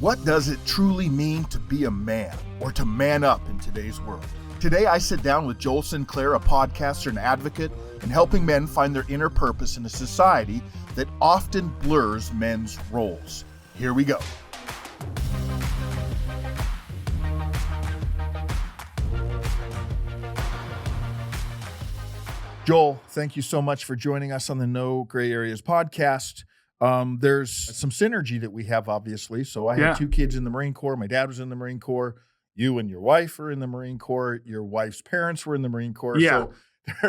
What does it truly mean to be a man or to man up in today's world? Today, I sit down with Joel Sinclair, a podcaster and advocate, in helping men find their inner purpose in a society that often blurs men's roles. Here we go. Joel, thank you so much for joining us on the No Gray Areas podcast. There's some synergy that we have, obviously. So I had two kids in the Marine Corps. My dad was in the Marine Corps. You and your wife are in the Marine Corps. Your wife's parents were in the Marine Corps. Yeah.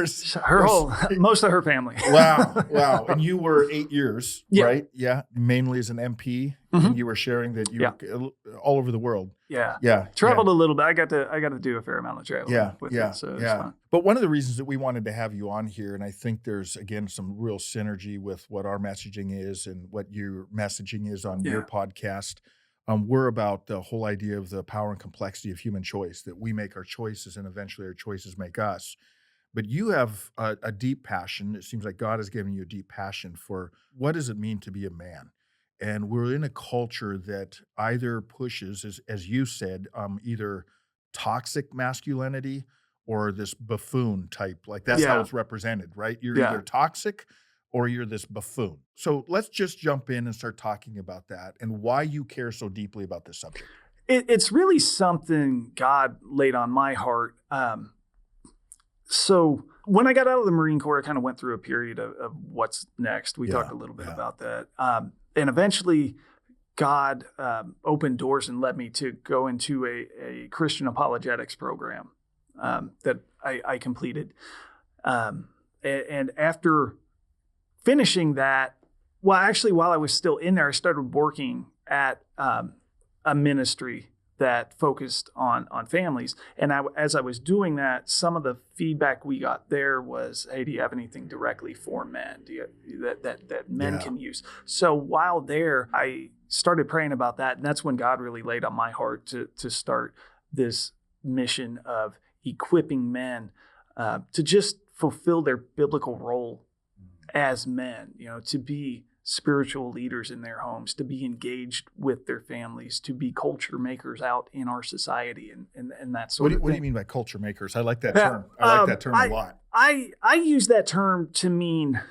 So most of her family. Wow. And you were 8 years, Yeah. right? Yeah. Mainly as an MP. Mhm. And you were sharing that you were all over the world. Yeah. Traveled a little bit. I got to do a fair amount of traveling with it. So it's fun. But one of the reasons that we wanted to have you on here, and I think there's, again, some real synergy with what our messaging is and what your messaging is on your podcast. We're about the whole idea of the power and complexity of human choice, that we make our choices and eventually our choices make us. But you have a deep passion. It seems like God has given you a deep passion for what does it mean to be a man? And we're in a culture that either pushes, as you said, either toxic masculinity or this buffoon type. Like that's how it's represented, right? You're either toxic or you're this buffoon. So let's just jump in and start talking about that and why you care so deeply about this subject. It's really something God laid on my heart. So when I got out of the Marine Corps, I kind of went through a period of what's next. We talked a little bit about that. And eventually God opened doors and led me to go into a Christian apologetics program that I completed. And after finishing that, while I was still in there, I started working at a ministry that focused on families. And as I was doing that, some of the feedback we got there was, hey, do you have anything directly for men that men can use? So while there, I started praying about that. And that's when God really laid on my heart to start this mission of equipping men to just fulfill their biblical role as men, to be spiritual leaders in their homes, to be engaged with their families, to be culture makers out in our society and that sort of thing. What do you mean by culture makers? I like that term. I like that term a lot. I use that term to mean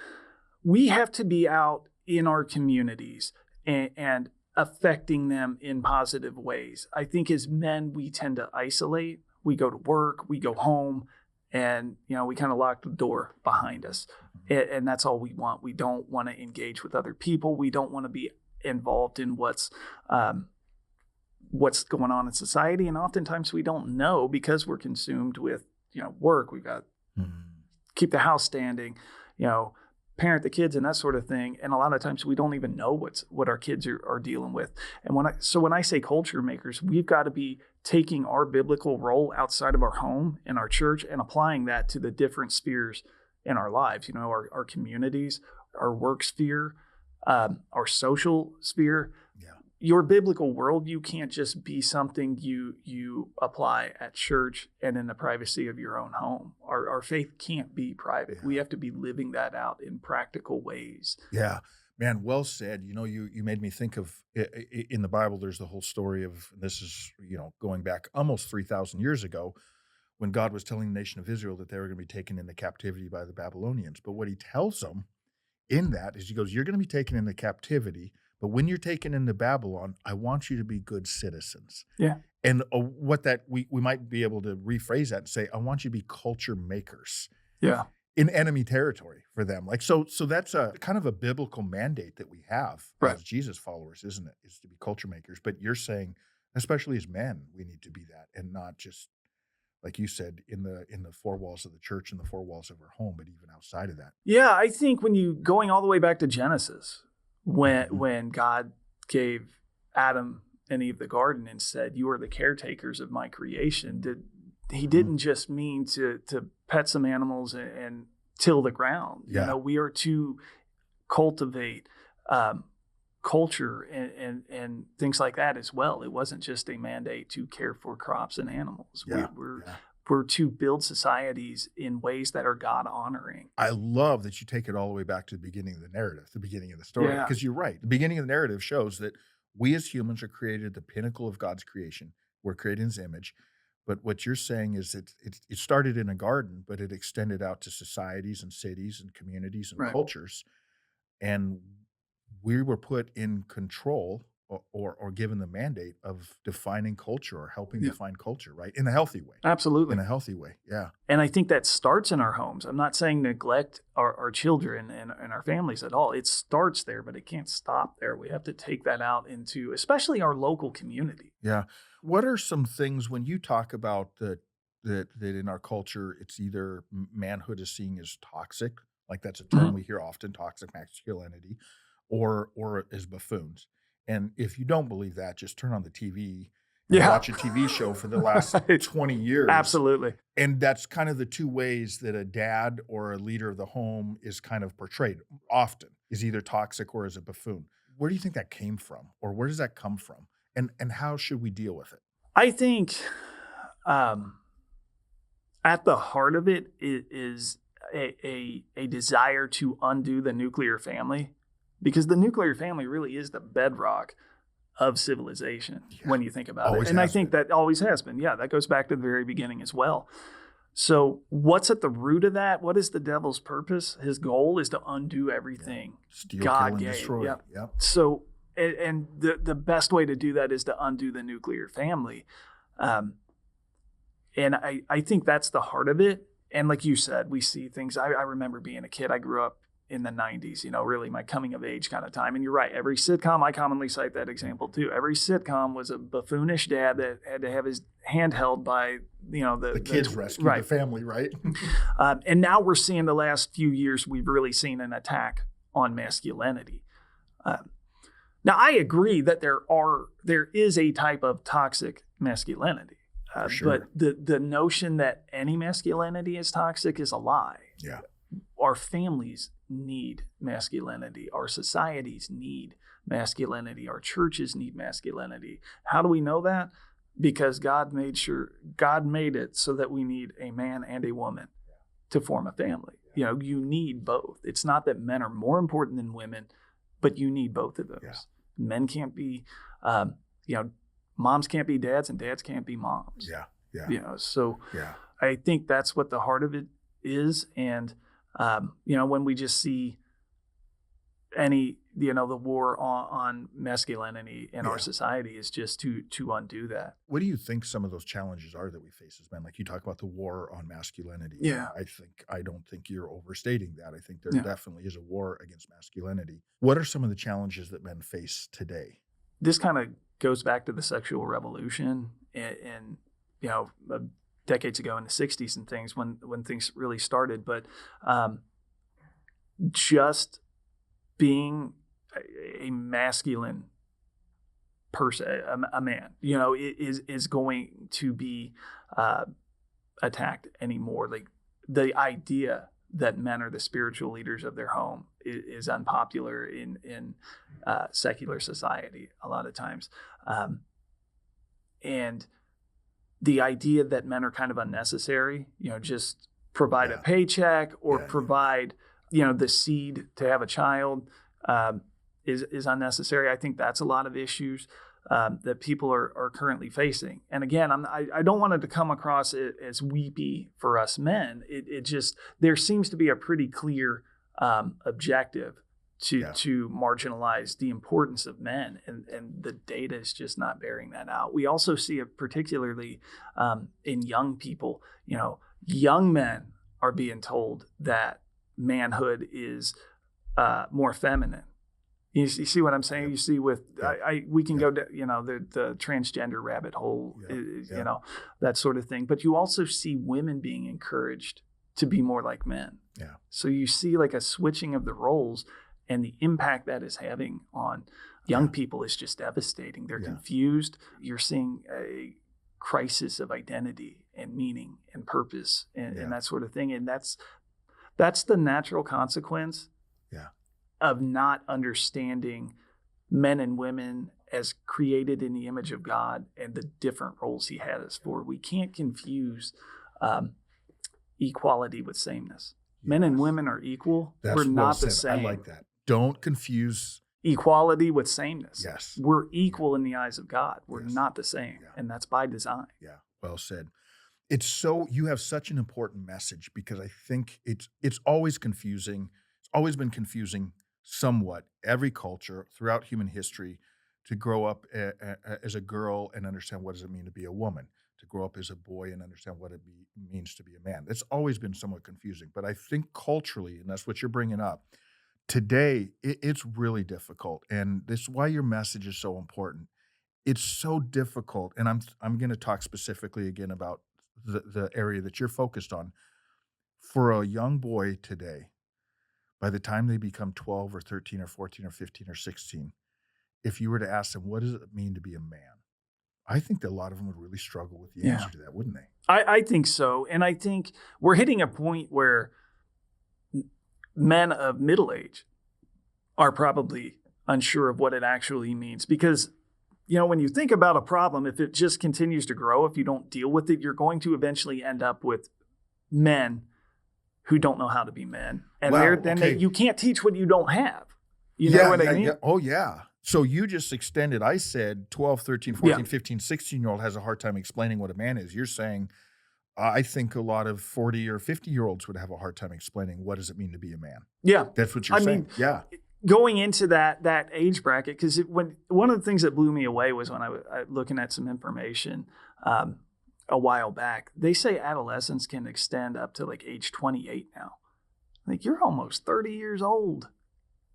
we have to be out in our communities and affecting them in positive ways. I think as men, we tend to isolate. We go to work, we go home, and we kind of lock the door behind us. And that's all we want. We don't want to engage with other people. We don't want to be involved in what's going on in society. And oftentimes we don't know because we're consumed with, work. We've got keep the house standing, parent the kids and that sort of thing. And a lot of times we don't even know what our kids are dealing with. And when I say culture makers, we've got to be taking our biblical role outside of our home and our church and applying that to the different spheres in our lives, our communities, our work sphere, our social sphere. Yeah. Your biblical worldview can't just be something you apply at church and in the privacy of your own home. Our faith can't be private. We have to be living that out in practical ways. Yeah. Man, well said. You made me think of, in the Bible, there's the whole story of, this is, going back almost 3,000 years ago, when God was telling the nation of Israel that they were going to be taken into captivity by the Babylonians. But what he tells them in that is he goes, you're going to be taken into captivity, but when you're taken into Babylon, I want you to be good citizens. Yeah. And what that we might be able to rephrase that and say, I want you to be culture makers. Yeah. In enemy territory for them. So that's a kind of a biblical mandate that we have as Jesus followers, isn't it? Is to be culture makers. But you're saying, especially as men, we need to be that and not just, like you said, in the four walls of the church and the four walls of our home, but even outside of that. Yeah, I think going all the way back to Genesis, when God gave Adam and Eve the garden and said, you are the caretakers of my creation, he didn't just mean to pet some animals and till the ground. Yeah. We are to cultivate culture and things like that as well. It wasn't just a mandate to care for crops and animals. Yeah. We're to build societies in ways that are God honoring. I love that you take it all the way back to the beginning of the narrative, the beginning of the story, because you're right. The beginning of the narrative shows that We as humans are created at the pinnacle of God's creation. We're created in his image. But what you're saying is it started in a garden, but it extended out to societies and cities and communities and Right. cultures. And we were put in control or given the mandate of defining culture or helping Yeah. define culture, right? In a healthy way. Absolutely. In a healthy way. Yeah. And I think that starts in our homes. I'm not saying neglect our children and our families at all. It starts there, but it can't stop there. We have to take that out into especially our local community. Yeah. What are some things when you talk about that in our culture, it's either manhood is seen as toxic, like that's a term we hear often, toxic masculinity, or as buffoons. And if you don't believe that, just turn on the TV and watch a TV show for the last 20 years. Absolutely. And that's kind of the two ways that a dad or a leader of the home is kind of portrayed often, is either toxic or as a buffoon. Where do you think that came from? Or where does that come from? And how should we deal with it? I think at the heart of it is a desire to undo the nuclear family, because the nuclear family really is the bedrock of civilization when you think about it. And I think that always has been. Yeah, that goes back to the very beginning as well. So what's at the root of that? What is the devil's purpose? His goal is to undo everything Steal, God kill, and gave. destroy. Yep. So, and the best way to do that is to undo the nuclear family. And I think that's the heart of it. And like you said, we see things. I remember being a kid. I grew up in the 90s, really my coming of age kind of time. And you're right. Every sitcom, I commonly cite that example too. Every sitcom was a buffoonish dad that had to have his hand held by, the kids rescue the family, right? And now we're seeing the last few years, we've really seen an attack on masculinity. Now I agree that there is a type of toxic masculinity. Sure. But the notion that any masculinity is toxic is a lie. Yeah. Our families need masculinity. Our societies need masculinity. Our churches need masculinity. How do we know that? Because God made it so that we need a man and a woman to form a family. You need both. It's not that men are more important than women, but you need both of those. Yeah. Men can't be, moms can't be dads and dads can't be moms. Yeah. Yeah. So yeah. I think that's what the heart of it is. And, when we just see the war on masculinity in our society is just to undo that. What do you think some of those challenges are that we face as men? Like you talk about the war on masculinity. Yeah. I don't think you're overstating that. I think there definitely is a war against masculinity. What are some of the challenges that men face today? This kind of goes back to the sexual revolution and decades ago in the 60s and things when things really started. But just being a masculine person, a man, is going to be attacked anymore. Like the idea that men are the spiritual leaders of their home is unpopular in secular society a lot of times. And the idea that men are kind of unnecessary, just provide a paycheck or provide, the seed to have a child is unnecessary. I think that's a lot of issues that people are currently facing. And again, I don't want it to come across as weepy for us men. It just, there seems to be a pretty clear objective to marginalize the importance of men, and the data is just not bearing that out. We also see it particularly in young people. Young men are being told that manhood is more feminine. You see what I'm saying? You see with we can go to the transgender rabbit hole, that sort of thing. But you also see women being encouraged to be more like men. Yeah. So you see like a switching of the roles. And the impact that is having on young people is just devastating. They're confused. You're seeing a crisis of identity and meaning and purpose and that sort of thing. And that's the natural consequence of not understanding men and women as created in the image of God and the different roles he had us for. We can't confuse equality with sameness. Men and women are equal. That's We're not well the said. same. I like that. Don't confuse equality with sameness. Yes. We're equal in the eyes of God. We're Yes. not the same. Yeah. And that's by design. Yeah. Well said. You have such an important message, because I think it's always confusing. It's always been confusing somewhat, every culture throughout human history, to grow up as a girl and understand what does it mean to be a woman, to grow up as a boy and understand what it means to be a man. It's always been somewhat confusing, but I think culturally, and that's what you're bringing up, today it's really difficult, and this is why your message is so important. It's so difficult, and I'm going to talk specifically again about the area that you're focused on. For a young boy today, by the time they become 12 or 13 or 14 or 15 or 16, if you were to ask them, what does it mean to be a man? I think that a lot of them would really struggle with the answer to that, wouldn't they? I think so. And I think we're hitting a point where men of middle age are probably unsure of what it actually means, because when you think about a problem, if it just continues to grow, if you don't deal with it, you're going to eventually end up with men who don't know how to be men. And you can't teach what you don't have. You know what I mean? Yeah. Oh, yeah. So you just extended. I said 12, 13, 14, 15, 16-year-old has a hard time explaining what a man is. You're saying, I think a lot of 40 or 50-year-olds would have a hard time explaining what does it mean to be a man. Yeah. That's what you're saying. Yeah. Going into that age bracket, because one of the things that blew me away was when I was looking at some information a while back. They say adolescence can extend up to like age 28 now. Like, you're almost 30 years old,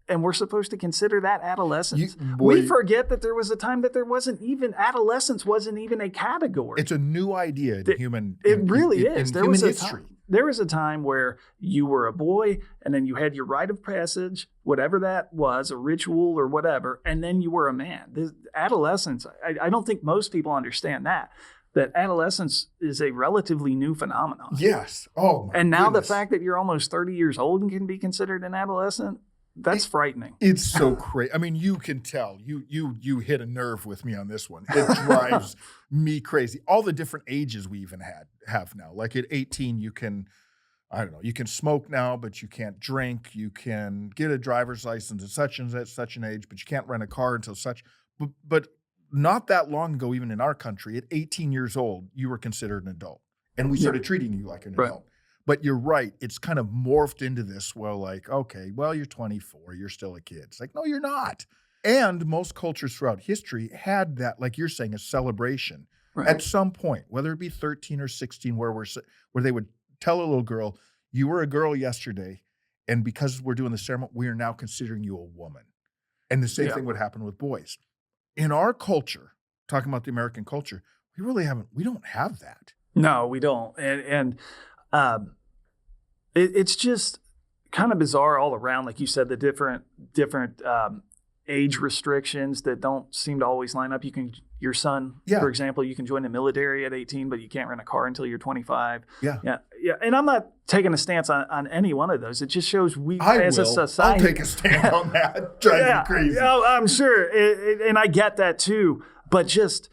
and we're supposed to consider that adolescence. We forget that there was a time that adolescence wasn't even a category. It's a new idea in human. It really is. There was history. There was a time where you were a boy, and then you had your rite of passage, whatever that was, a ritual or whatever, and then you were a man. Adolescence, I don't think most people understand that adolescence is a relatively new phenomenon. Yes. Oh, my And now goodness. the fact that you're almost 30 years old and can be considered an adolescent, that's frightening. It's so crazy. I mean, you can tell. You hit a nerve with me on this one. It drives me crazy. All the different ages we even have now. Like at 18, you can smoke now, but you can't drink. You can get a driver's license at such an age, but you can't rent a car until such. But not that long ago, even in our country, at 18 years old, you were considered an adult, and we started treating you like an adult. But you're right. It's kind of morphed into this. Well, like, okay, well, you're 24. You're still a kid. It's like, no, you're not. And most cultures throughout history had that, like you're saying, a celebration at some point, whether it be 13 or 16, where they would tell a little girl, you were a girl yesterday, and because we're doing the ceremony, we are now considering you a woman. And the same thing would happen with boys. In our culture, talking about the American culture, we don't have that. No, we don't. And it's just kind of bizarre all around. Like you said, the different age restrictions that don't seem to always line up. Your son, for example, you can join the military at 18, but you can't rent a car until you're 25. Yeah. And I'm not taking a stance on any one of those. It just shows a society. I'll take a stand on that. Drives me crazy. Yeah, I'm sure. And I get that too. But just,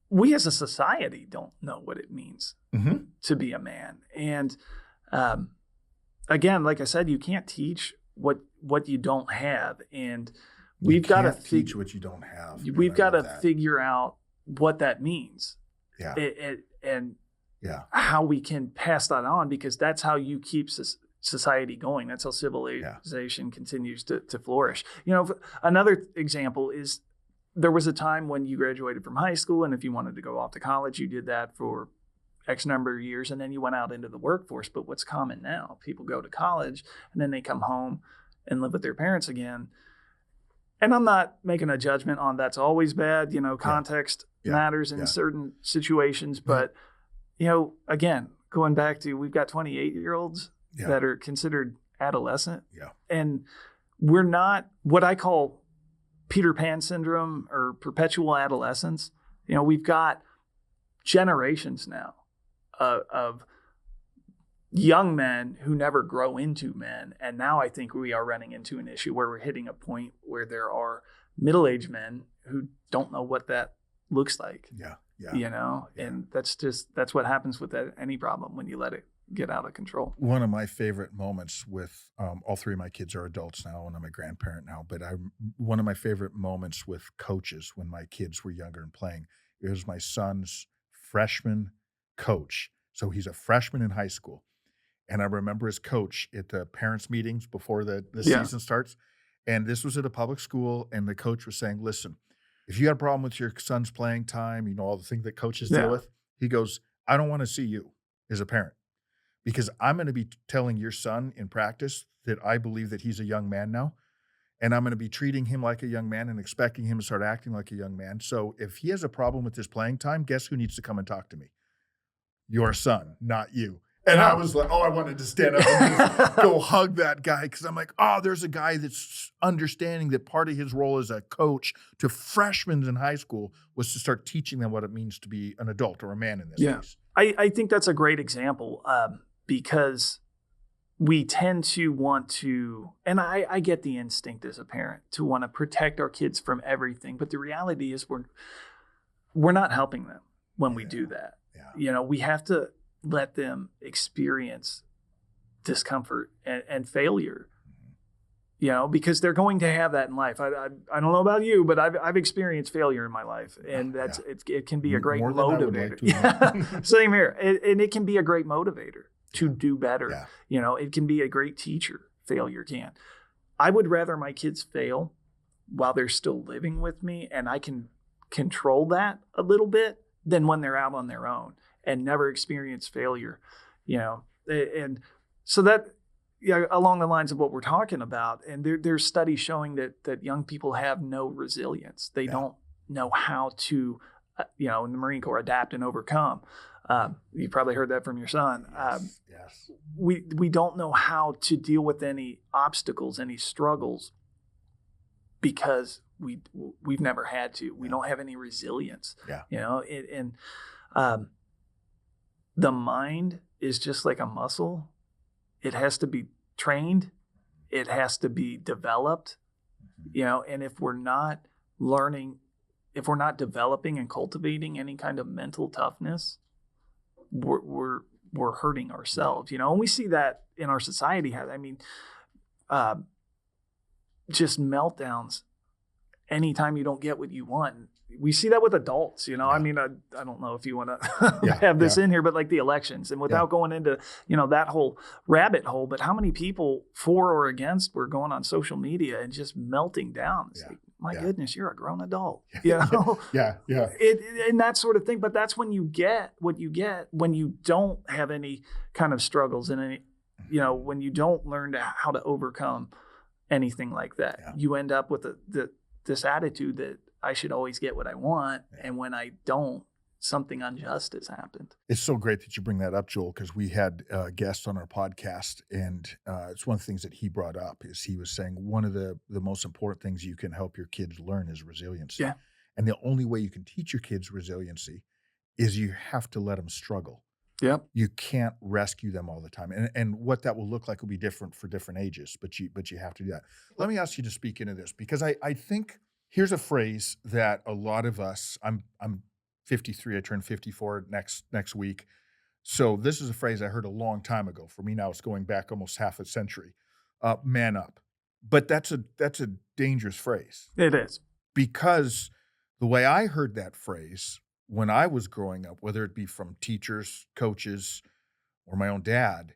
we as a society don't know what it means to be a man. And again, like I said, you can't teach what you don't have. And we've got to teach what you don't have. We've got to figure out what that means. Yeah. And how we can pass that on, because that's how you keep society going. That's how civilization continues to flourish. Another example is, there was a time when you graduated from high school, and if you wanted to go off to college, you did that for X number of years, and then you went out into the workforce. But what's common now? People go to college, and then they come home and live with their parents again. And I'm not making a judgment on that's always bad. Context matters in certain situations. But, again, going back to, we've got 28-year-olds that are considered adolescent. Yeah. And we're not what I call Peter Pan syndrome or perpetual adolescence. We've got generations now of young men who never grow into men. And now I think we are running into an issue where we're hitting a point where there are middle-aged men who don't know what that looks like. Yeah. And that's what happens with any problem when you let it get out of control. One of my favorite moments with all three of my kids are adults now, and I'm a grandparent now. But one of my favorite moments with coaches when my kids were younger and playing, it was my son's freshman coach. So he's a freshman in high school. And I remember his coach at the parents' meetings before the season starts. And this was at a public school. And the coach was saying, listen, if you got a problem with your son's playing time, all the things that coaches deal with, he goes, I don't want to see you as a parent, because I'm going to be telling your son in practice that I believe that he's a young man now. And I'm going to be treating him like a young man and expecting him to start acting like a young man. So if he has a problem with his playing time, guess who needs to come and talk to me? Your son, not you. And I was like, I wanted to stand up and just go hug that guy, because I'm like, there's a guy that's understanding that part of his role as a coach to freshmen in high school was to start teaching them what it means to be an adult or a man in this case. I think that's a great example because we tend to want to, and I get the instinct as a parent to want to protect our kids from everything. But the reality is we're not helping them when we do that. Yeah. We have to let them experience discomfort and failure, because they're going to have that in life. I don't know about you, but I've experienced failure in my life, and it can be a great motivator. Same here. And it can be a great motivator to do better. Yeah. It can be a great teacher. Failure can. I would rather my kids fail while they're still living with me, and I can control that a little bit, than when they're out on their own and never experience failure, and so that, along the lines of what we're talking about, and there's studies showing that young people have no resilience. They don't know how to, in the Marine Corps, adapt and overcome. You probably heard that from your son. Yes. We don't know how to deal with any obstacles, any struggles, because we've never had to. We don't have any resilience. The mind is just like a muscle. It has to be trained. It has to be developed, and if we're not developing and cultivating any kind of mental toughness, we're hurting ourselves, and we see that in our society. Just meltdowns anytime you don't get what you want. We see that with adults, I don't know if you want to have this in here, but like the elections, and without going into, that whole rabbit hole, but how many people for or against were going on social media and just melting down? It's like, my goodness, you're a grown adult, Yeah. And that sort of thing. But that's when you get what you get when you don't have any kind of struggles and any, when you don't learn how to overcome anything like that. You end up with this attitude that I should always get what I want. And when I don't, something unjust has happened. It's so great that you bring that up, Joel, because we had guests on our podcast, and it's one of the things that he brought up is he was saying one of the most important things you can help your kids learn is resiliency. Yeah. And the only way you can teach your kids resiliency is you have to let them struggle. Yep. You can't rescue them all the time. And what that will look like will be different for different ages, but you have to do that. Let me ask you to speak into this, because I think here's a phrase that a lot of us, I'm 53, I turn 54 next week. So this is a phrase I heard a long time ago. For me now, it's going back almost half a century. Man up. But that's a dangerous phrase. It is. Because the way I heard that phrase when I was growing up, whether it be from teachers, coaches, or my own dad,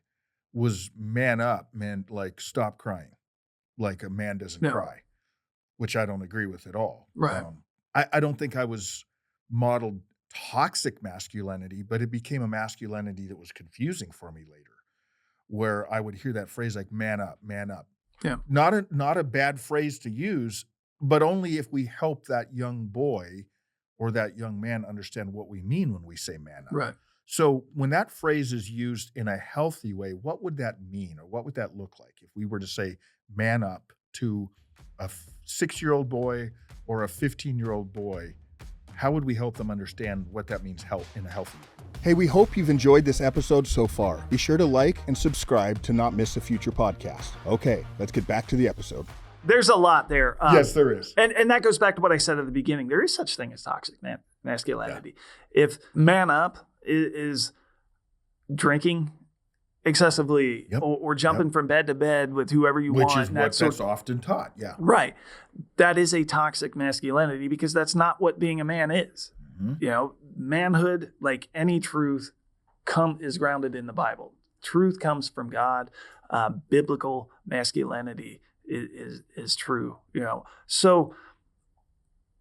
was man up meant like stop crying, like a man doesn't cry, which I don't agree with at all. Right. I don't think I was modeled toxic masculinity, but it became a masculinity that was confusing for me later, where I would hear that phrase like man up, man up. Yeah. Not a bad phrase to use, but only if we help that young boy or that young man understand what we mean when we say man up. Right. So when that phrase is used in a healthy way, what would that mean, or what would that look like if we were to say man up to a 6-year-old boy or a 15-year-old boy? How would we help them understand what that means in a healthy way? Hey, we hope you've enjoyed this episode so far. Be sure to like and subscribe to not miss a future podcast. Okay, let's get back to the episode. There's a lot there. Yes, there is. And that goes back to what I said at the beginning. There is such thing as toxic masculinity. Yeah. If man up is drinking excessively or jumping from bed to bed with whoever you want. Which is what that's often taught. Yeah. Right. That is a toxic masculinity because that's not what being a man is. Manhood, like any truth, is grounded in the Bible. Truth comes from God. Biblical masculinity is true. So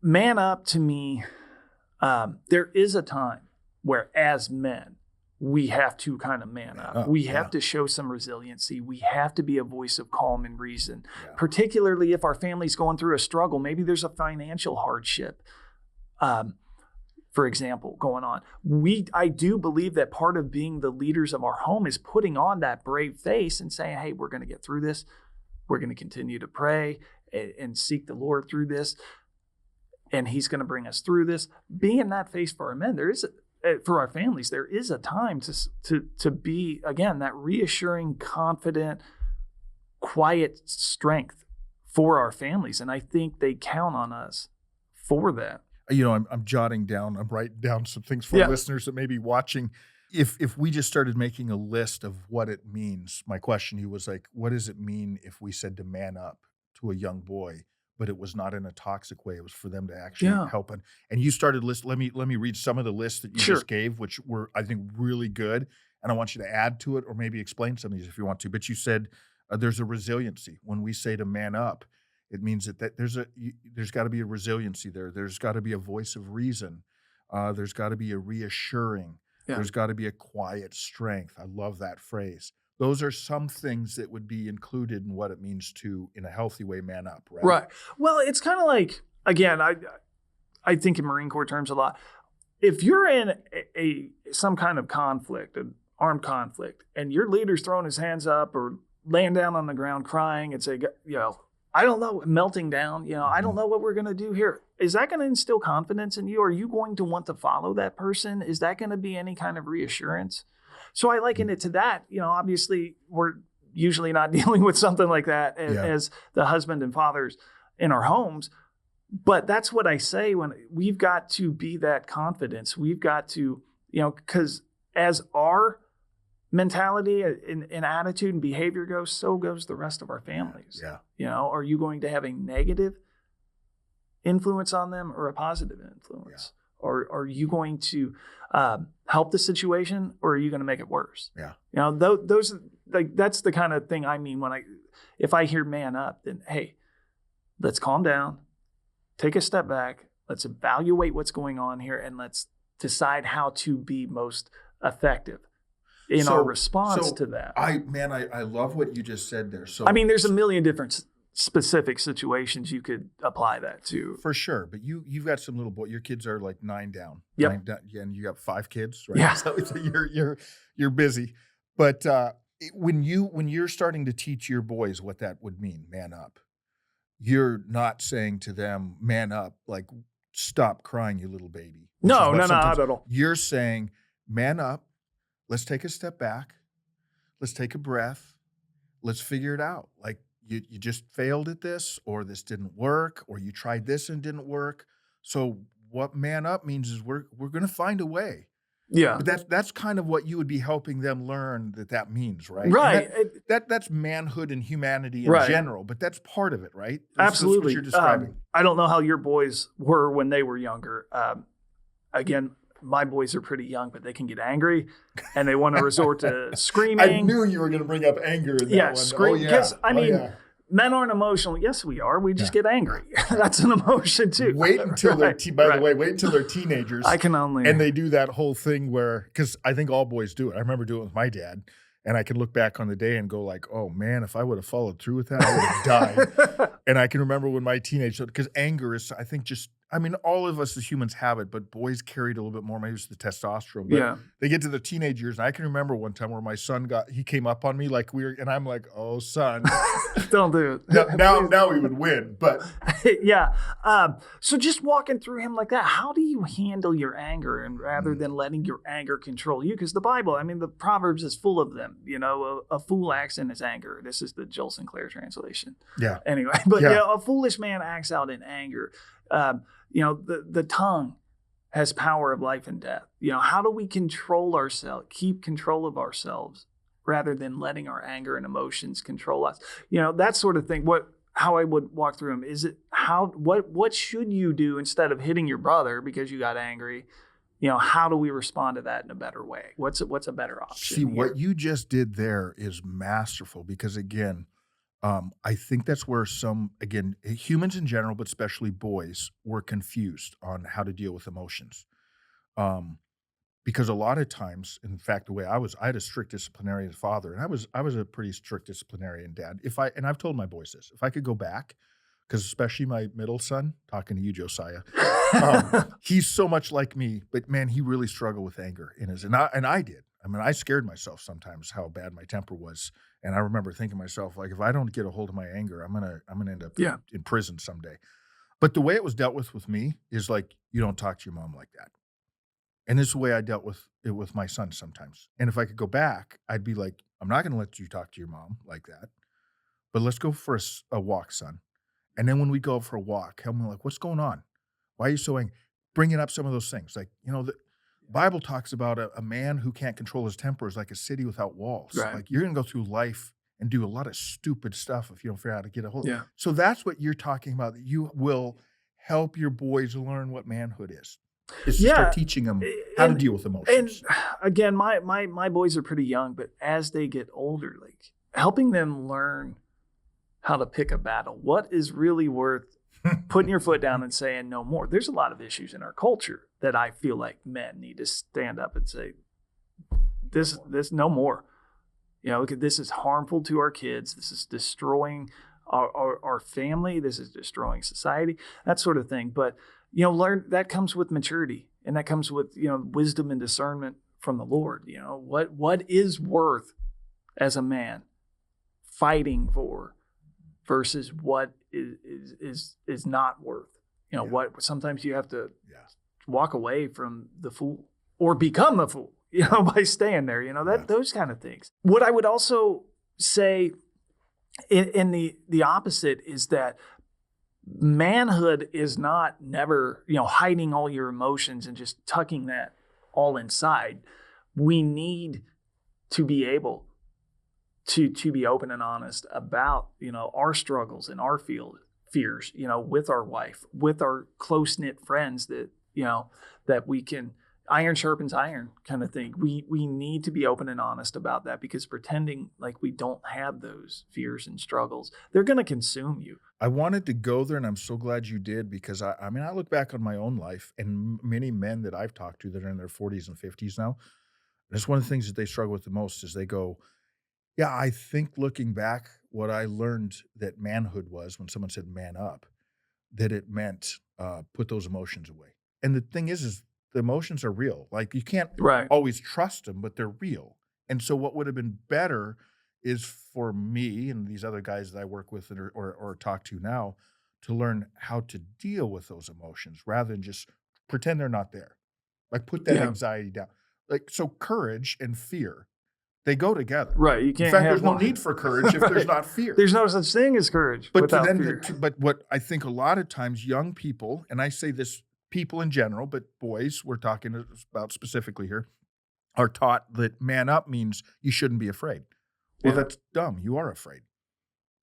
man up to me. There is a time where, as men, we have to kind of man up. We have to show some resiliency. We have to be a voice of calm and reason, particularly if our family's going through a struggle. Maybe there's a financial hardship, for example, going on. I do believe that part of being the leaders of our home is putting on that brave face and saying, hey, we're going to get through this. We're going to continue to pray and seek the Lord through this. And he's going to bring us through this. Being that face for our men, for our families, there is a time to be, again, that reassuring, confident, quiet strength for our families. And I think they count on us for that. I'm jotting down, I'm writing down some things for listeners that may be watching. If we just started making a list of what it means, my question to you was like, what does it mean if we said to man up to a young boy, but it was not in a toxic way? It was for them to actually help. And you started list. Let me read some of the lists that you just gave, which were, I think, really good. And I want you to add to it or maybe explain some of these if you want to. But you said there's a resiliency. When we say to man up, it means that there's got to be a resiliency there. There's got to be a voice of reason. There's got to be a reassuring. Yeah. There's got to be a quiet strength. I love that phrase. Those are some things that would be included in what it means to, in a healthy way, man up, right? Right. Well, it's kind of like, again, I think in Marine Corps terms a lot. If you're in some kind of conflict, an armed conflict, and your leader's throwing his hands up or laying down on the ground crying and say, I don't know, melting down, I don't know what we're going to do here. Is that going to instill confidence in you? Are you going to want to follow that person? Is that going to be any kind of reassurance? So I liken it to that. Obviously, we're usually not dealing with something like that as the husband and fathers in our homes. But that's what I say when we've got to be that confidence. We've got to, because as our mentality and attitude and behavior goes, so goes the rest of our families. Yeah. Are you going to have a negative influence on them or a positive influence? Or are you going to help the situation, or are you going to make it worse? Yeah. Those that's the kind of thing I mean when if I hear man up, then hey, let's calm down, take a step back, let's evaluate what's going on here, and let's decide how to be most effective in our response to that. I love what you just said there. So there's a million different specific situations you could apply that to. For sure. But you've got some little boy. Your kids are like 9 down. Yep. 9 down, and you have 5 kids, right? Yeah. So you're busy. But when you're starting to teach your boys what that would mean, man up, you're not saying to them, man up, like stop crying, you little baby. No, not at all. You're saying, man up, let's take a step back, let's take a breath, let's figure it out. Like, you just failed at this, or this didn't work, or you tried this and didn't work. So what man up means is we're going to find a way. Yeah. But that's kind of what you would be helping them learn that means, right? Right. That's manhood and humanity in general, but that's part of it, right? Absolutely. That's what you're describing. I don't know how your boys were when they were younger. Again, my boys are pretty young, but they can get angry and they want to resort to screaming. I knew you were going to bring up anger in that one. Scream. Because, men aren't emotional. Yes, we are. We just get angry. That's an emotion too. Wait until they're, by the way, wait until they're teenagers. I can only. And they do that whole thing where, because I think all boys do it. I remember doing it with my dad. And I can look back on the day and go like, oh man, if I would have followed through with that, I would have died. And I can remember when my teenage, because anger is, I think all of us as humans have it, but boys carry it a little bit more. Maybe it's the testosterone. But they get to the teenage years. And I can remember one time where my son he came up on me like and I'm like, oh son. Don't do it. Now we would win. But yeah. So just walking through him like that, how do you handle your anger and rather than letting your anger control you? Because the Bible, the Proverbs is full of them. A fool acts in his anger. This is the Joel Sinclair translation. Yeah. Anyway, but a foolish man acts out in anger. The tongue has power of life and death. How do we control ourselves, keep control of ourselves rather than letting our anger and emotions control us. That sort of thing. How I would walk through them is what should you do instead of hitting your brother because you got angry? How do we respond to that in a better way? What's a better option? See, what you just did there is masterful because, again, I think that's where humans in general, but especially boys, were confused on how to deal with emotions. Because a lot of times, in fact, the way I had a strict disciplinarian father, and I was a pretty strict disciplinarian dad. And I've told my boys this, if I could go back, because especially my middle son, talking to you, Josiah, he's so much like me, but man, he really struggled with anger and I did. I mean, I scared myself sometimes how bad my temper was. And I remember thinking to myself, like, if I don't get a hold of my anger, I'm gonna end up in prison someday. But the way it was dealt with me is like, you don't talk to your mom like that. And this is the way I dealt with it with my son sometimes. And if I could go back, I'd be like, I'm not gonna let you talk to your mom like that, but let's go for a walk, son. And then when we go for a walk, I'm like, what's going on? Why are you so angry? Bringing up some of those things. Like, the Bible talks about a man who can't control his temper is like a city without walls. Right. Like, you're going to go through life and do a lot of stupid stuff if you don't figure out how to get a hold of it. Yeah. So that's what you're talking about. That you will help your boys learn what manhood is. Is to start teaching them how to deal with emotions. And again, my boys are pretty young, but as they get older, like helping them learn how to pick a battle. What is really worth putting your foot down and saying no more? There's a lot of issues in our culture that I feel like men need to stand up and say, this no more. Look, this is harmful to our kids. This is destroying our family. This is destroying society, that sort of thing. But, learn that comes with maturity, and that comes with, wisdom and discernment from the Lord. What is worth as a man fighting for versus what is not worth. What sometimes you have to walk away from the fool or become the fool, by staying there, those kind of things. What I would also say in the opposite is that manhood is not never, hiding all your emotions and just tucking that all inside. We need to be able to be open and honest about, our struggles and our fears, with our wife, with our close-knit friends that we can, iron sharpens iron kind of thing. We need to be open and honest about that, because pretending like we don't have those fears and struggles, they're going to consume you. I wanted to go there, and I'm so glad you did, because I look back on my own life and many men that I've talked to that are in their 40s and 50s now. And it's one of the things that they struggle with the most is they go, yeah, I think looking back, what I learned that manhood was when someone said man up, that it meant put those emotions away. And the thing is the emotions are real. Like, you can't always trust them, but they're real. And so what would have been better is for me and these other guys that I work with or talk to now to learn how to deal with those emotions rather than just pretend they're not there. Like, put that anxiety down. Like, so courage and fear, they go together. Right. You can't. In fact, there's no need for courage if there's not fear. There's no such thing as courage without fear. But what I think a lot of times young people, and I say this people in general, but boys we're talking about specifically here, are taught that man up means you shouldn't be afraid. Well, that's dumb. You are afraid.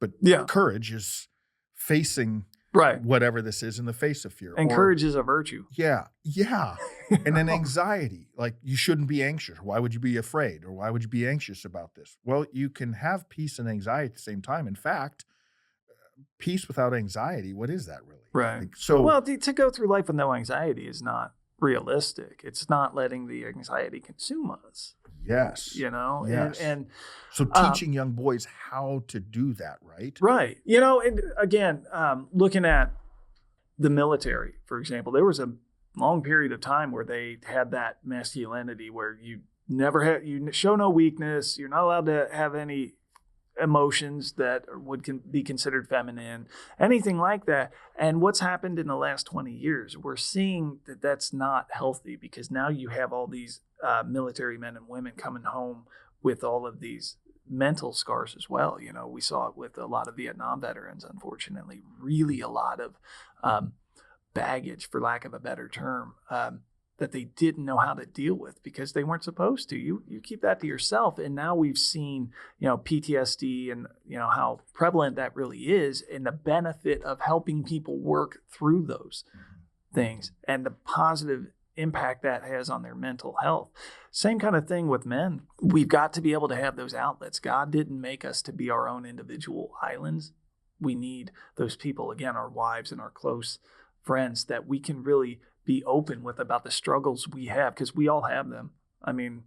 But courage is facing whatever this is in the face of fear. And courage is a virtue. Yeah. And then anxiety, like, you shouldn't be anxious. Why would you be afraid? Or why would you be anxious about this? Well, you can have peace and anxiety at the same time. In fact, peace without anxiety, what is that really? Right. Like, so, well, to go through life with no anxiety is not realistic. It's not letting the anxiety consume us. Yes. Yes. And so teaching young boys how to do that, right? Right. And again, looking at the military, for example, there was a long period of time where they had that masculinity where you show no weakness. You're not allowed to have any emotions that would be considered feminine, anything like that. And what's happened in the last 20 years, we're seeing that that's not healthy, because now you have all these military men and women coming home with all of these mental scars as well. We saw it with a lot of Vietnam veterans, unfortunately, really a lot of baggage, for lack of a better term. that they didn't know how to deal with because they weren't supposed to. You keep that to yourself. And now we've seen, PTSD and, how prevalent that really is, and the benefit of helping people work through those things and the positive impact that has on their mental health. Same kind of thing with men. We've got to be able to have those outlets. God didn't make us to be our own individual islands. We need those people, again, our wives and our close friends, that we can really be open with about the struggles we have, because we all have them. I mean,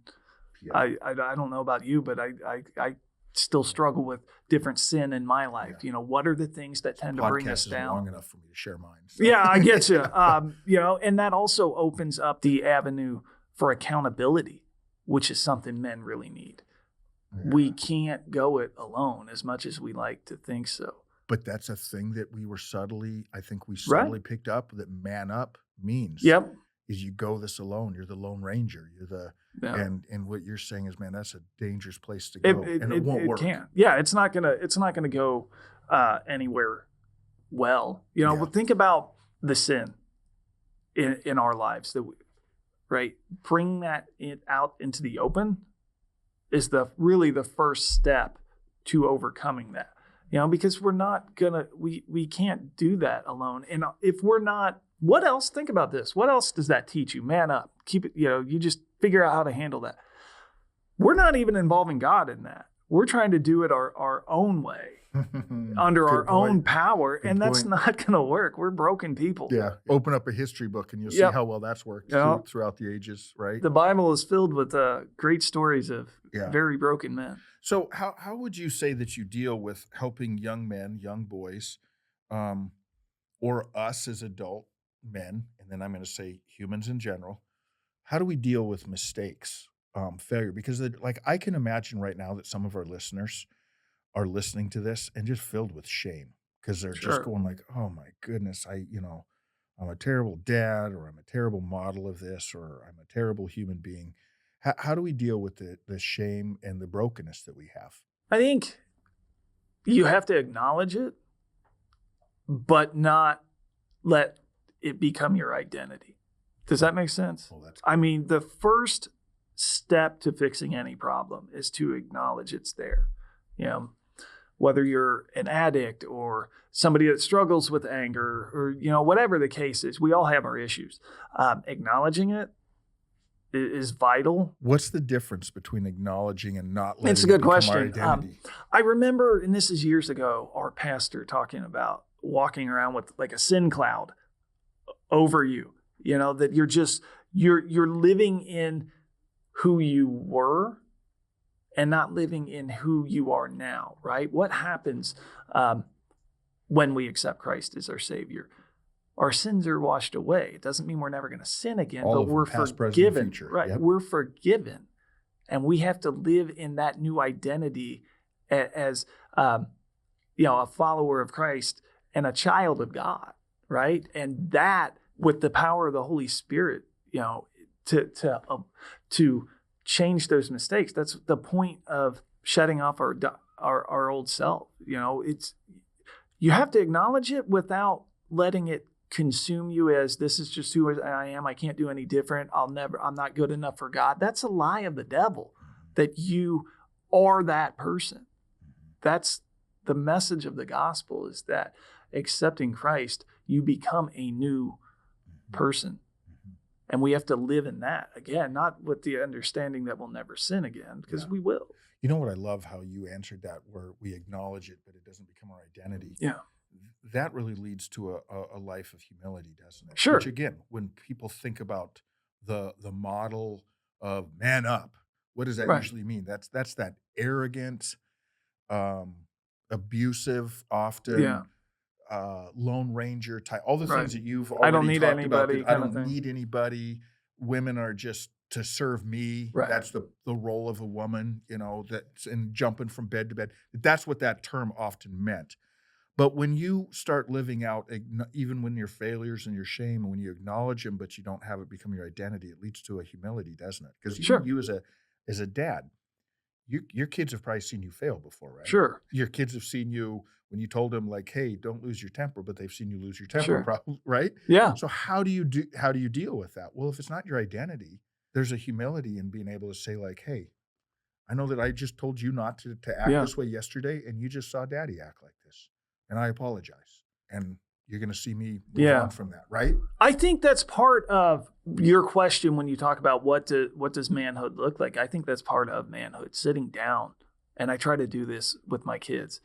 I don't know about you, but I still struggle with different sin in my life. What are the things that tend to bring us down? Long enough for me to share mine. So. Yeah, I get you. And that also opens up the avenue for accountability, which is something men really need. Yeah. We can't go it alone as much as we like to think so. But that's a thing that we subtly picked up, that man up means. Yep. Is you go this alone. You're the Lone Ranger. You're the and what you're saying is, man, that's a dangerous place to go, and it won't work. Can't. Yeah, it's not gonna go anywhere well. But think about the sin in our lives right? Bring that out into the open is really the first step to overcoming that. Because we're not we can't do that alone. And if we're not, what else? Think about this. What else does that teach you? Man up. Keep it, you just figure out how to handle that. We're not even involving God in that. We're trying to do it our own way, under our own power, and that's not going to work. We're broken people. Yeah. Open up a history book and you'll see how well that's worked throughout the ages, right? The Bible is filled with great stories of very broken men. So how would you say that you deal with helping young men, young boys, or us as adult men, and then I'm going to say humans in general, how do we deal with mistakes, failure? Because I can imagine right now that some of our listeners are listening to this and just filled with shame, because they're just going like, oh my goodness, I'm a terrible dad, or I'm a terrible model of this, or I'm a terrible human being. How do we deal with the shame and the brokenness that we have? I think you have to acknowledge it, but not let it become your identity. Does that make sense? Well, the first step to fixing any problem is to acknowledge it's there. Whether you're an addict or somebody that struggles with anger, or, whatever the case is, we all have our issues. Acknowledging it is vital. What's the difference between acknowledging and not letting it's a good it become question. our identity? I remember, and this is years ago, our pastor talking about walking around with like a sin cloud over you, that you're living in who you were and not living in who you are now, right? What happens when we accept Christ as our Savior? Our sins are washed away. It doesn't mean we're never going to sin again, but we're past, forgiven. present, future. Right? Yep. We're forgiven, and we have to live in that new identity as a follower of Christ and a child of God, right? And that, with the power of the Holy Spirit, to change those mistakes. That's the point of shutting off our old self. You have to acknowledge it without letting it consume you as, this is just who I am. I can't do any different. I'm not good enough for God. That's a lie of the devil, that you are that person. That's the message of the gospel, is that accepting Christ, you become a new person. And we have to live in that, again, not with the understanding that we'll never sin again, because we will. You know what I love how you answered that, where we acknowledge it, but it doesn't become our identity. Yeah. That really leads to a life of humility, doesn't it? Sure. Which, again, when people think about the model of man up, what does that usually mean? That's that arrogant, abusive, often Lone Ranger type, all the things that you've already I don't need talked anybody. about. I don't need anybody. Women are just to serve me. Right. That's the role of a woman, that's in jumping from bed to bed. That's what that term often meant. But when you start living out, even when your failures and your shame, and when you acknowledge them, but you don't have it become your identity, it leads to a humility, doesn't it? Because you as a dad, your kids have probably seen you fail before, right? Sure. Your kids have seen you when you told them like, "Hey, don't lose your temper," but they've seen you lose your temper, Sure. probably, right? Yeah. So how do you deal with that? Well, if it's not your identity, there's a humility in being able to say like, "Hey, I know that I just told you not to act Yeah. this way yesterday, and you just saw Daddy act like this, and I apologize." And you're going to see me move on from that, right? I think that's part of your question when you talk about what does manhood look like. I think that's part of manhood, sitting down, and I try to do this with my kids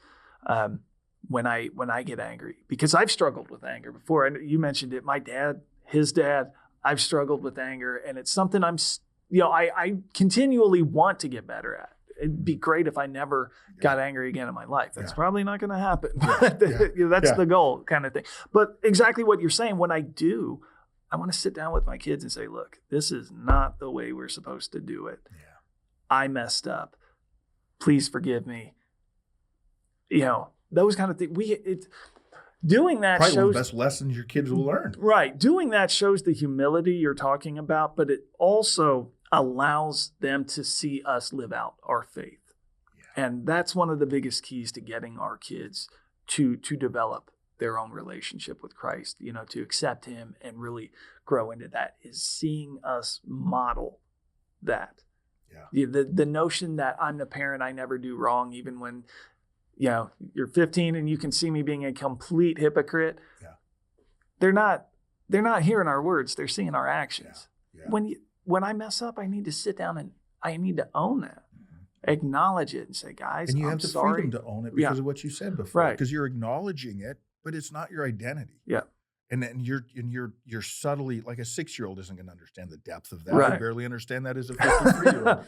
when I get angry, because I've struggled with anger before. And you mentioned it. My dad, his dad, I've struggled with anger, and it's something I continually want to get better at. It'd be great if I never got angry again in my life. That's probably not going to happen. That's the goal, kind of thing. But exactly what you're saying, when I do, I want to sit down with my kids and say, look, this is not the way we're supposed to do it. Yeah. I messed up. Please forgive me. Those kind of things. Doing that probably shows one of the best lessons your kids will learn. Right. Doing that shows the humility you're talking about, but it also allows them to see us live out our faith. Yeah. And that's one of the biggest keys to getting our kids to develop their own relationship with Christ, to accept him and really grow into that, is seeing us model that. Yeah. The notion that I'm the parent, I never do wrong, even when you're 15 and you can see me being a complete hypocrite. Yeah. They're not hearing our words, they're seeing our actions. Yeah. Yeah. When I mess up, I need to sit down and I need to own that, acknowledge it, and say, guys, and you I'm have the sorry. freedom to own it because of what you said before, right? Because you're acknowledging it, but it's not your identity. Yeah. And you're subtly, like a 6-year-old isn't going to understand the depth of that. Right. I barely understand that as a 53-year-old,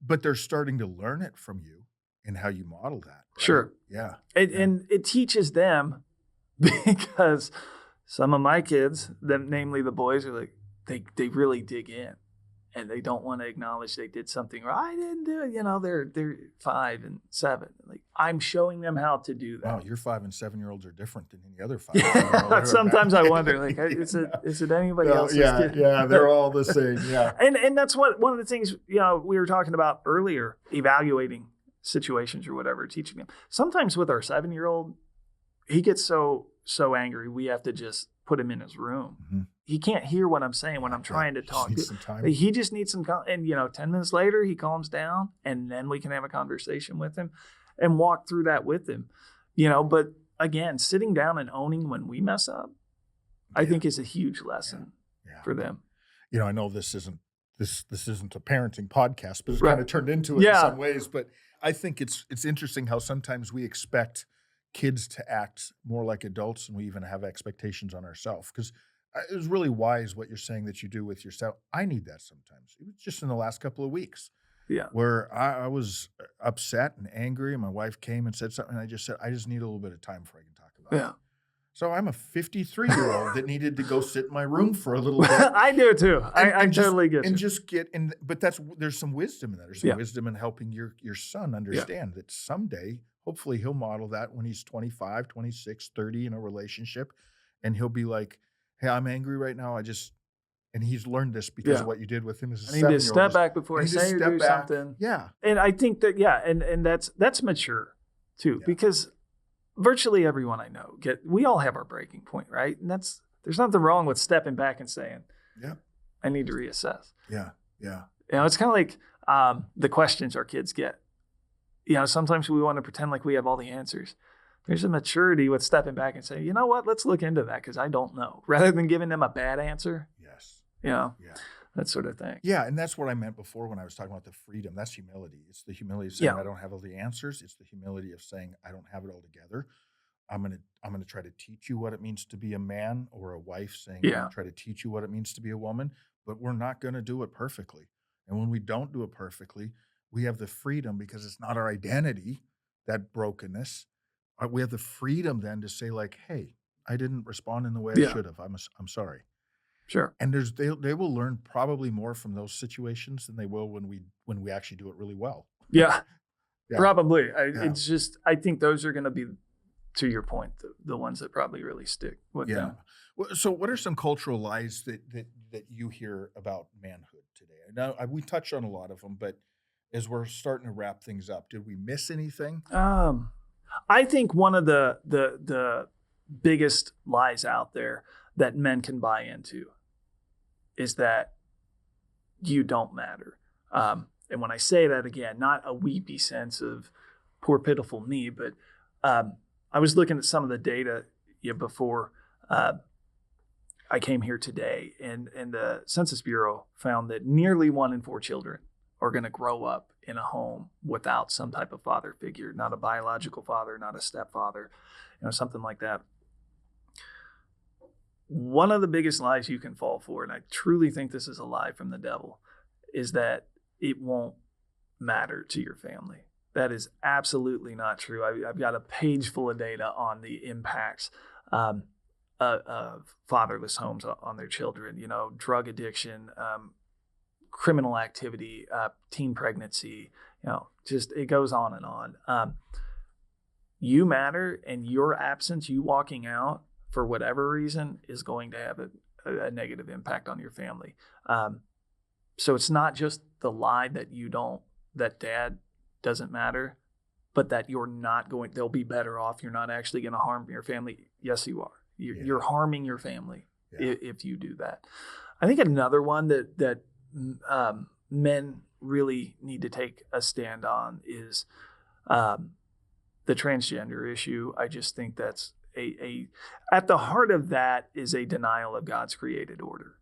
but they're starting to learn it from you and how you model that. Right? Sure. Yeah. And it teaches them, because some of my kids, namely the boys, are like, they really dig in. And they don't want to acknowledge they did something wrong. I didn't do it. They're 5 and 7. Like, I'm showing them how to do that. Wow, your 5 and 7-year-olds are different than any other 5. Sometimes I wonder, like, is it anybody else's kid? Yeah, they're all the same. Yeah. And that's one of the things we were talking about earlier, evaluating situations or whatever, teaching them. Sometimes with our 7-year-old, he gets so angry, we have to just put him in his room. Mm-hmm. He can't hear what I'm saying when I'm trying to talk. He just needs some time. And 10 minutes later, he calms down, and then we can have a conversation with him and walk through that with him. But again, sitting down and owning when we mess up, I think is a huge lesson for them. I know this isn't a parenting podcast, but it's kind of turned into it in some ways. But I think it's interesting how sometimes we expect kids to act more like adults, and we even have expectations on ourselves. Because it was really wise what you're saying that you do with yourself. I need that sometimes. It was just in the last couple of weeks where I was upset and angry, and my wife came and said something, and I just said, I just need a little bit of time before I can talk about it. So I'm a 53-year-old that needed to go sit in my room for a little bit. I do too. I totally get it. But there's some wisdom in that. There's some wisdom in helping your son understand that someday, hopefully he'll model that when he's 25, 26, 30 in a relationship, and he'll be like, hey, I'm angry right now. And he's learned this because of what you did with him as a 7-year-old. I need to step back before I say or do something. Yeah. And I think that, and that's mature too, because virtually everyone I know we all have our breaking point, right? And there's nothing wrong with stepping back and saying, I need to reassess. Yeah. Yeah. It's kind of like the questions our kids get. Sometimes we want to pretend like we have all the answers. There's a maturity with stepping back and saying, you know what, let's look into that because I don't know. Rather than giving them a bad answer. Yes. That sort of thing. Yeah, and that's what I meant before when I was talking about the freedom. That's humility. It's the humility of saying I don't have all the answers. It's the humility of saying I don't have it all together. I'm gonna try to teach you what it means to be a man, or a wife saying, I'm gonna try to teach you what it means to be a woman, but we're not gonna do it perfectly. And when we don't do it perfectly, we have the freedom, because it's not our identity, that brokenness. We have the freedom then to say, like, hey, I didn't respond in the way I should have. I'm sorry. Sure. And they will learn probably more from those situations than they will when we actually do it really well. Yeah. Probably. It's just, I think those are going to be, to your point, the ones that probably really stick with them. Well, so what are some cultural lies that you hear about manhood today? Now, we touched on a lot of them, but as we're starting to wrap things up, did we miss anything? I think one of the biggest lies out there that men can buy into is that you don't matter. And when I say that, again, not a weepy sense of poor, pitiful me, but I was looking at some of the data before I came here today, and the Census Bureau found that nearly 1 in 4 children are going to grow up in a home without some type of father figure, not a biological father, not a stepfather, something like that. One of the biggest lies you can fall for, and I truly think this is a lie from the devil, is that it won't matter to your family. That is absolutely not true. I've got a page full of data on the impacts of fatherless homes on their children, drug addiction, criminal activity, teen pregnancy, just it goes on and on. You matter, and your absence, you walking out for whatever reason, is going to have a negative impact on your family. So it's not just the lie that dad doesn't matter, but that they'll be better off. You're not actually going to harm your family. Yes, you are. You're harming your family if you do that. I think another one that men really need to take a stand on is the transgender issue. I just think that's at the heart of that is a denial of God's created order,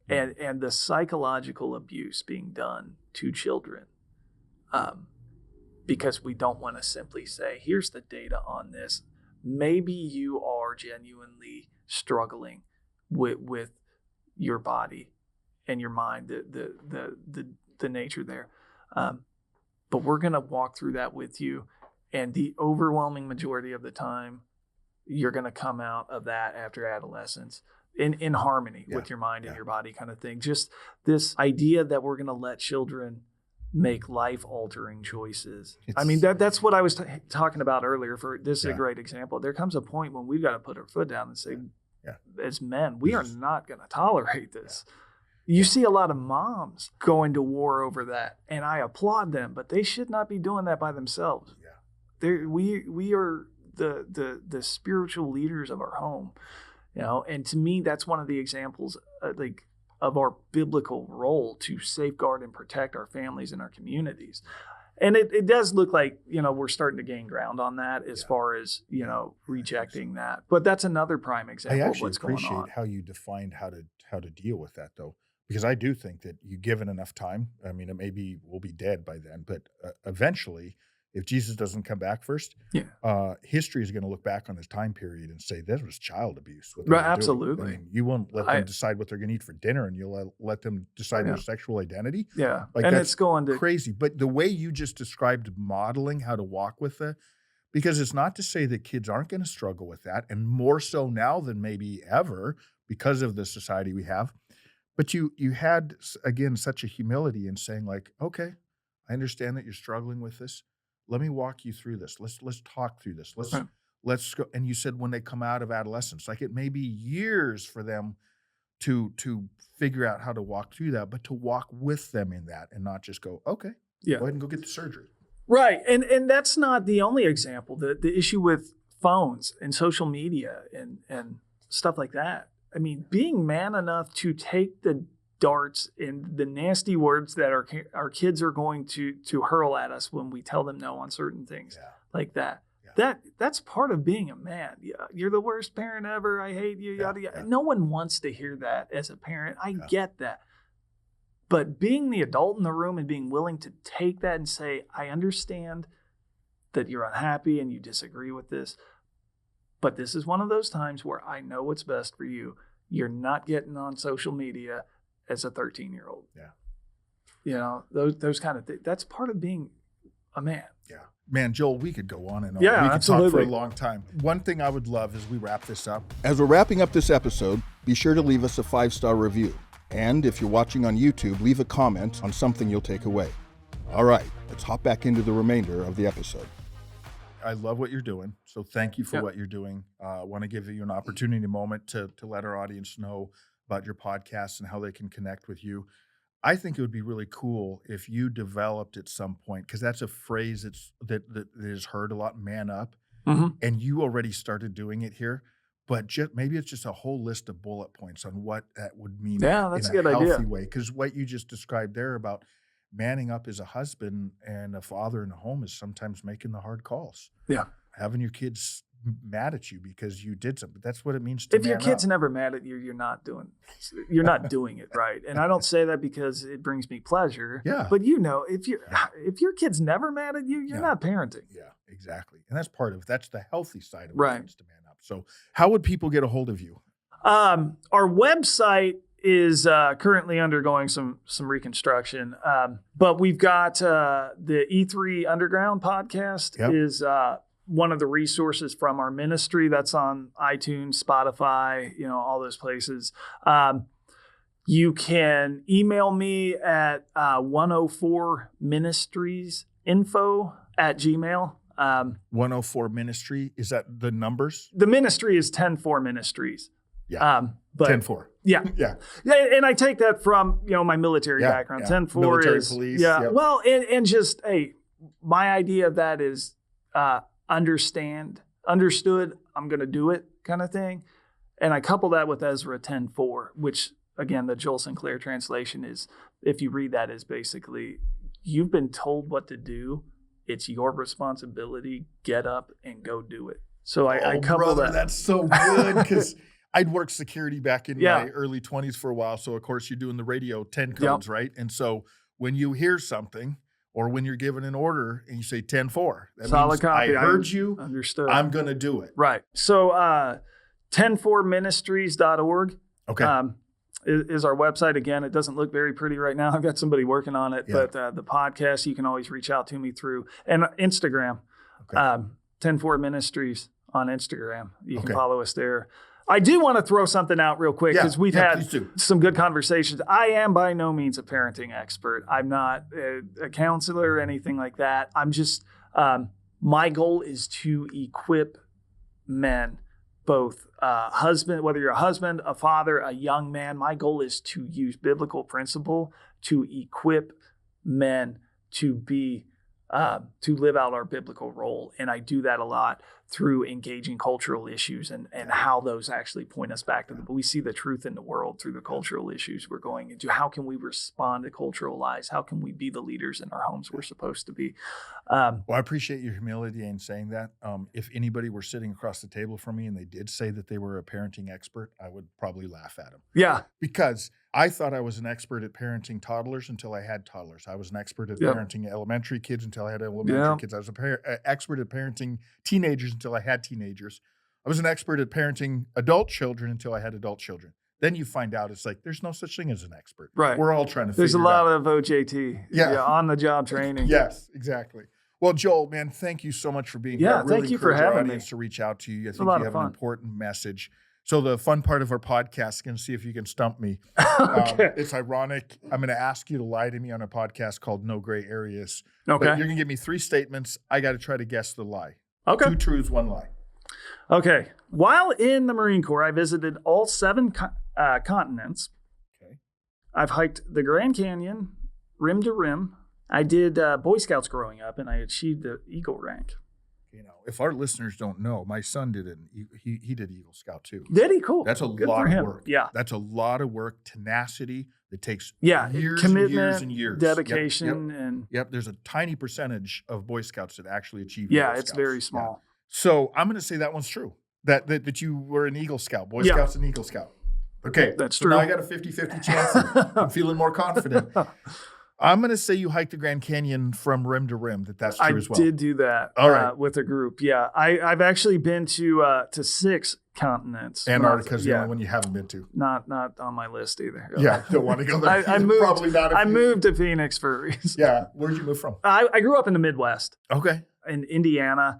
and the psychological abuse being done to children, because we don't want to simply say, here's the data on this. Maybe you are genuinely struggling with your body and your mind, the nature there. But we're going to walk through that with you. And the overwhelming majority of the time, you're going to come out of that after adolescence in harmony with your mind and your body, kind of thing. Just this idea that we're going to let children make life-altering choices. That's what I was talking about earlier. This is a great example. There comes a point when we've got to put our foot down and say, as men, we are not going to tolerate this. You see a lot of moms going to war over that, and I applaud them, but they should not be doing that by themselves. We are the spiritual leaders of our home, and to me, that's one of the examples of our biblical role to safeguard and protect our families and our communities. And it does look like, we're starting to gain ground on that as far as, rejecting that. But that's another prime example of what's going on. I actually appreciate how you defined how to deal with that, though, because I do think that you give it enough time. I mean, it maybe we'll be dead by then, but eventually, if Jesus doesn't come back first, history is going to look back on this time period and say, this was child abuse. Right, absolutely. I mean, you won't let them decide what they're going to eat for dinner, and you'll let them decide their sexual identity. Yeah, and that's it's going to crazy. But the way you just described modeling how to walk with it, because it's not to say that kids aren't going to struggle with that, and more so now than maybe ever because of the society we have. But you had, again, such a humility in saying, like, okay, I understand that you're struggling with this. Let me walk you through this. Let's talk through this. Let's go. And you said when they come out of adolescence, like it may be years for them to figure out how to walk through that, but to walk with them in that and not just go, okay, go ahead and go get the surgery. Right. And that's not the only example. The issue with phones and social media and stuff like that. I mean, being man enough to take the darts and the nasty words that our kids are going to hurl at us when we tell them no on certain things like that. That's part of being a man. You're the worst parent ever. I hate you. Yada yada. No one wants to hear that as a parent. I get that. But being the adult in the room and being willing to take that and say, I understand that you're unhappy and you disagree with this, but this is one of those times where I know what's best for you. You're not getting on social media as a 13-year-old. Those kind of things. That's part of being a man. Yeah. Man, Joel, we could go on and on. Yeah, we could absolutely. talk for a long time. One thing I would love as we wrap this up. As we're wrapping up this episode, be sure to leave us a 5-star review. And if you're watching on YouTube, leave a comment on something you'll take away. All right, let's hop back into the remainder of the episode. I love what you're doing. So thank you for what you're doing. I want to give you an opportunity, a moment to let our audience know about your podcast and how they can connect with you. I think it would be really cool if you developed at some point, because that's a phrase that is heard a lot, man up, and you already started doing it here. But maybe it's just a whole list of bullet points on what that would mean that's in a good healthy idea. way. Because what you just described there about manning up as a husband and a father in a home is sometimes making the hard calls. Yeah. Having your kids mad at you because you did something. That's what it means to If your man kid's up. never mad at you, you're not doing it right. And I don't say that because it brings me pleasure. Yeah. But if your kid's never mad at you, you're not parenting. Yeah, exactly. And that's the healthy side of right. What it means to man up. So how would people get a hold of you? Our website is currently undergoing some reconstruction. But we've got the E3 Underground podcast is one of the resources from our ministry that's on iTunes, Spotify, all those places. You can email me at 104ministriesinfo@gmail. 104 Ministry, is that the numbers? The ministry is 104 Ministries. Yeah. But 104. Yeah. Yeah. And I take that from, my military background. 104 military is police. Yeah. Yep. Well, and just, my idea of that is understood, I'm going to do it kind of thing. And I couple that with Ezra 10:4, which again, the Joel Sinclair translation is, if you read that, is basically, you've been told what to do. It's your responsibility. Get up and go do it. So I couple that. That's so good, because I'd worked security back in my early 20s for a while. So of course you're doing the radio 10 codes, right? And so when you hear something, or when you're given an order and you say 10-4, that solid means copy. I heard you. Understood. I'm going to do it. Right. So 104ministries.org is our website. Again, it doesn't look very pretty right now. I've got somebody working on it, but the podcast, you can always reach out to me through, and Instagram, 104 Ministries on Instagram. You can follow us there. I do want to throw something out real quick, because we've had some good conversations. I am by no means a parenting expert. I'm not a counselor or anything like that. I'm just, my goal is to equip men, both husband, whether you're a husband, a father, a young man. My goal is to use biblical principle to equip men to be, to live out our biblical role. And I do that a lot through engaging cultural issues and how those actually point us back to we see the truth in the world through the cultural issues we're going into. How can we respond to cultural lies? How can we be the leaders in our homes we're supposed to be? Well, I appreciate your humility in saying that. If anybody were sitting across the table from me and they did say that they were a parenting expert, I would probably laugh at them. Yeah. Because I thought I was an expert at parenting toddlers until I had toddlers. I was an expert at parenting elementary kids until I had elementary kids. I was an expert at parenting teenagers until I had teenagers. I was an expert at parenting adult children until I had adult children. Then you find out it's like, there's no such thing as an expert. Right. We're all trying to figure it out. There's a lot of OJT. On the job training. Yes, exactly. Well, Joel, man, thank you so much for being here. Yeah, thank you for having me. To reach out to you. I think you have an important message. So the fun part of our podcast is going to see if you can stump me. It's ironic. I'm going to ask you to lie to me on a podcast called No Gray Areas. Okay. But you're going to give me 3 statements. I got to try to guess the lie. Okay. 2 truths, 1 lie. Okay. While in the Marine Corps, I visited all 7 continents. Okay. I've hiked the Grand Canyon, rim to rim. I did Boy Scouts growing up, and I achieved the Eagle rank. If our listeners don't know, my son did it. He did Eagle Scout too. Did he? Cool. That's a Good lot for of him. work. Yeah. That's a lot of work, tenacity that takes years commitment, and years and years. Dedication. And there's a tiny percentage of Boy Scouts that actually achieve Eagle Scouts. It's very small. Yeah. So I'm going to say that one's true, that you were an Eagle Scout, Boy Scouts and Eagle Scout. Okay. That's so true. Now I got a 50-50 chance. I'm feeling more confident. I'm going to say you hiked the Grand Canyon from rim to rim, that's true as well. I did do that with a group. Yeah. I've actually been to 6 continents. Antarctica's the only one you haven't been to. Not on my list either. Yeah, don't want to go there. I moved, probably not. I moved to Phoenix for a reason. Yeah. Where'd you move from? I grew up in the Midwest. Okay. In Indiana.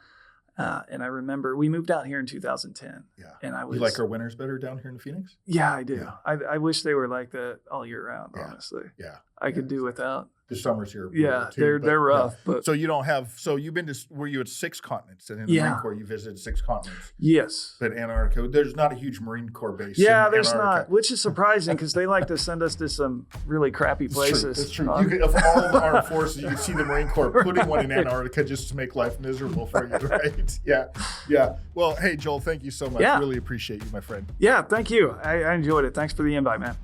And I remember we moved out here in 2010. Yeah. And I was. You like our winters better down here in Phoenix? Yeah, I do. Yeah. I wish they were like that all year round, honestly. Yeah. I could do without. The summers here. Yeah, too, they're rough. But so you don't have. So you've been to. Were you at 6 continents? And in the Marine Corps, you visited 6 continents. Yes. But Antarctica, there's not a huge Marine Corps base. Yeah, there's not, which is surprising because they like to send us to some really crappy places. It's true. You could, of all the armed forces, you can see the Marine Corps putting one in Antarctica just to make life miserable for you, right? Yeah. Well, hey, Joel, thank you so much. Yeah. Really appreciate you, my friend. Yeah, thank you. I enjoyed it. Thanks for the invite, man.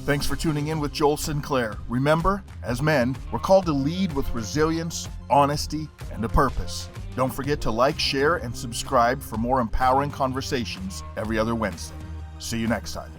Thanks for tuning in with Joel Sinclair. Remember, as men, we're called to lead with resilience, honesty, and a purpose. Don't forget to like, share, and subscribe for more empowering conversations every other Wednesday. See you next time.